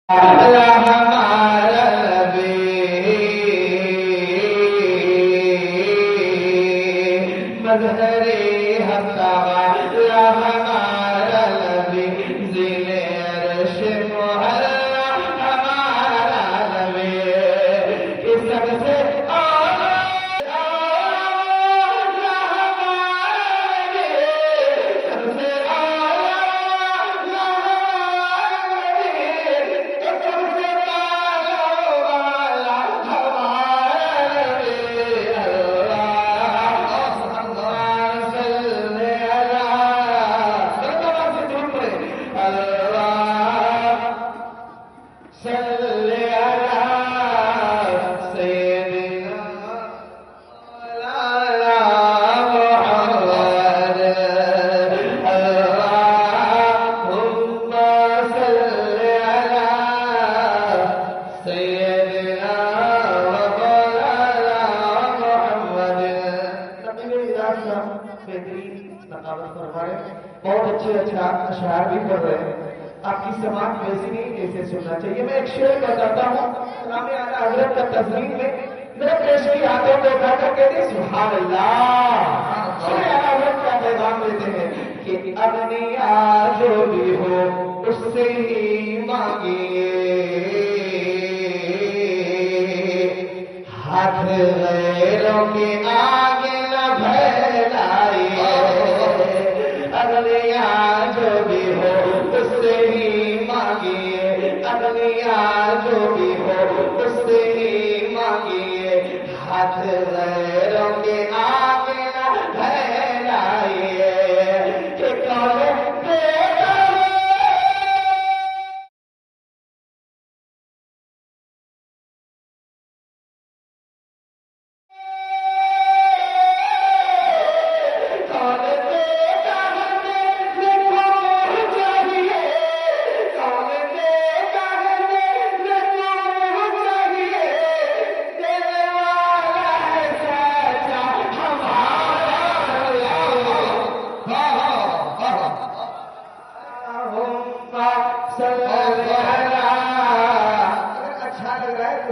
हमारा नबी मजहरे हंसा हमारा नबी ज़िले अर्श मुहल्ला हमारा नबी इस सबसे बहुत अच्छे अशआर भी पढ़ रहे हैं। आपकी समाज वैसी नहीं जैसे सुनना चाहिए। मैं एक शेर बताता हूँ इमाम आला हजरत का तस्वीर में मेरे पेश की हाथों को उठा कर कहते सुभान अल्लाह। आला हजरत का पैगाम देते हैं कि अगनिया जो भी हो उससे ही मांगिए, हाथ गैरों के आगे न फैलाइए। अगलिया जो भी हो उससे ही मांगिए, अगलिया जो भी हो उससे ही मांगिए, हाथ गैरों के आगे न फैलाइए। कि कौन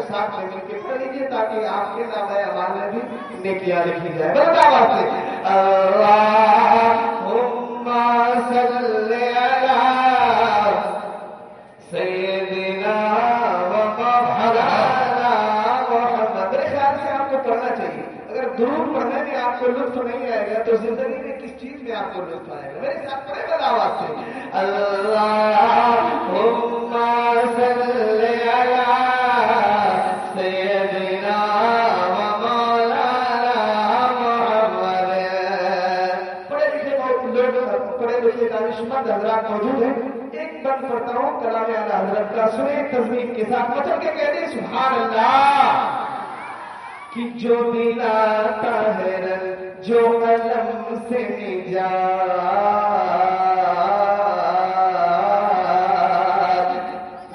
साथ में मिलकर पढ़ लीजिए ताकि आपके नाम अमाल में भी नेकियां लिखी जाए। बता बात है अल्लाहुम्मा सल्ली अला सय्यिदिना व मौलाना मुहम्मद। मेरे ख्याल से आपको पढ़ना चाहिए। अगर दुरूद पढ़ने में आपको लुत्फ नहीं आएगा तो जिंदगी में किस चीज में आपको लुत्फ आएगा। मेरे साथ पढ़े बड़ा आवाज से अल्लाहुम्मा सल्ली अला हजरात मौजूद है। एक बंद करता हूँ कलाम आला हजरत का, सुने तस्वीर के साथ मतलब के कह दे सुभान अल्लाह। कि जो दिलाता है रंग जो अलम से निजात,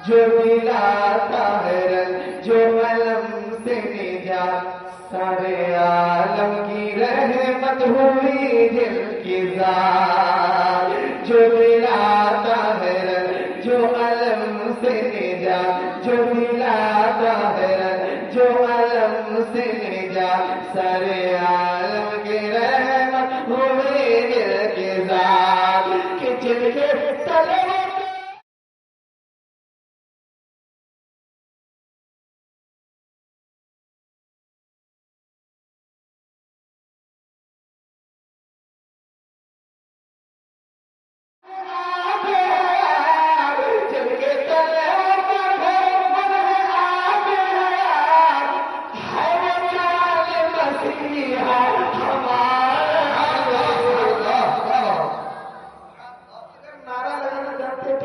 जो दिलाता है रंग जो अलम से निजात, सारे आलम की रहमत हुई दिल की जात। जो दिलाता है जो अलम से निजात, जो दिलाता है जो अलम से निजात, सारे आलम की रहमत हुई दिल की जात। कि जिनके तले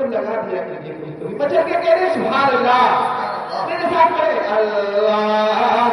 लगा दिया कीजिए कुछ तो बचल के कह रहे सुभान अल्लाह। मेरे साथ अल्लाह